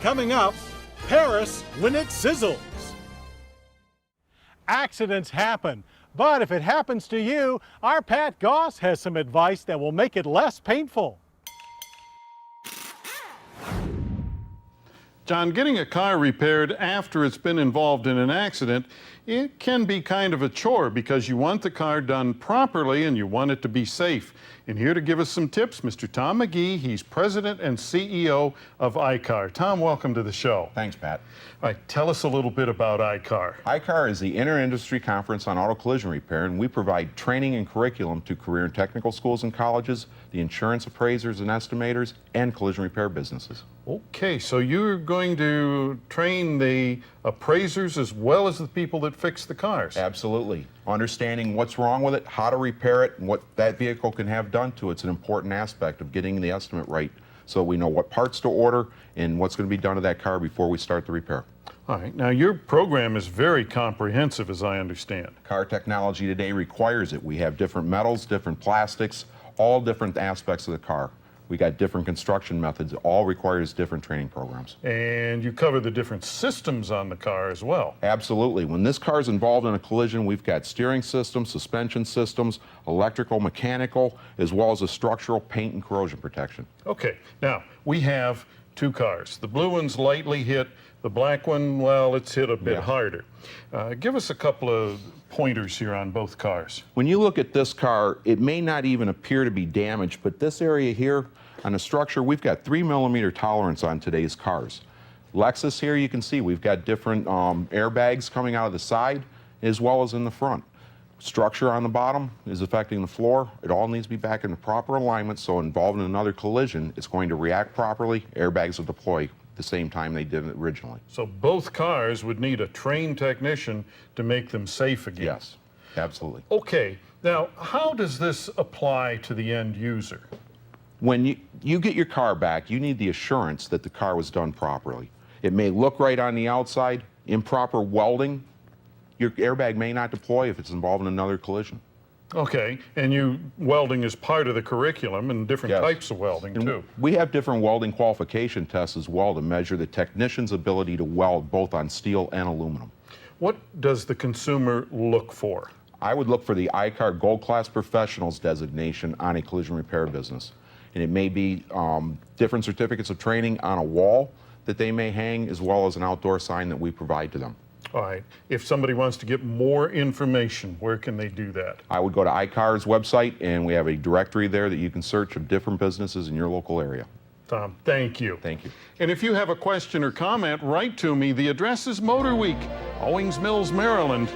Coming up, Paris when it sizzles. Accidents happen, but if it happens to you, our Pat Goss has some advice that will make it less painful. John, getting a car repaired after it's been involved in an accident, it can be kind of a chore because you want the car done properly and you want it to be safe. And here to give us some tips, Mr. Tom McGee. He's president and CEO of iCar. Tom, welcome to the show. Thanks, Pat. All right, tell us a little bit about iCar. iCar is the Inter-Industry Conference on Auto Collision Repair, and we provide training and curriculum to career and technical schools and colleges, the insurance appraisers and estimators, and collision repair businesses. Okay, so you're going to train the appraisers as well as the people that fix the cars. Absolutely. Understanding what's wrong with it, how to repair it, and what that vehicle can have done to it's an important aspect of getting the estimate right so we know what parts to order and what's going to be done to that car before we start the repair. All right, now your program is very comprehensive as I understand. Car technology today requires it. We have different metals, different plastics, all different aspects of the car. We got different construction methods. It all requires different training programs. And you cover the different systems on the car as well. Absolutely. When this car is involved in a collision, we've got steering systems, suspension systems, electrical, mechanical, as well as a structural paint and corrosion protection. Okay, now we have two cars. The blue one's lightly hit. The black one, well, it's hit a bit harder. Give us a couple of pointers here on both cars. When you look at this car, it may not even appear to be damaged, but this area here on the structure, we've got 3mm tolerance on today's cars. Lexus here, you can see we've got different airbags coming out of the side as well as in the front. Structure on the bottom is affecting the floor. It all needs to be back in the proper alignment, so involved in another collision, it's going to react properly. Airbags will deploy the same time they did originally. So both cars would need a trained technician to make them safe again? Yes, absolutely. Okay, now how does this apply to the end user? When you get your car back, you need the assurance that the car was done properly. It may look right on the outside, improper welding, your airbag may not deploy if it's involved in another collision. Okay, and welding is part of the curriculum and different types of welding too. We have different welding qualification tests as well to measure the technician's ability to weld both on steel and aluminum. What does the consumer look for? I would look for the iCar Gold Class Professionals designation on a collision repair business. And it may be different certificates of training on a wall that they may hang, as well as an outdoor sign that we provide to them. All right. If somebody wants to get more information, where can they do that? I would go to iCar's website, and we have a directory there that you can search of different businesses in your local area. Tom, thank you. Thank you. And if you have a question or comment, write to me. The address is Motor Week, Owings Mills, Maryland,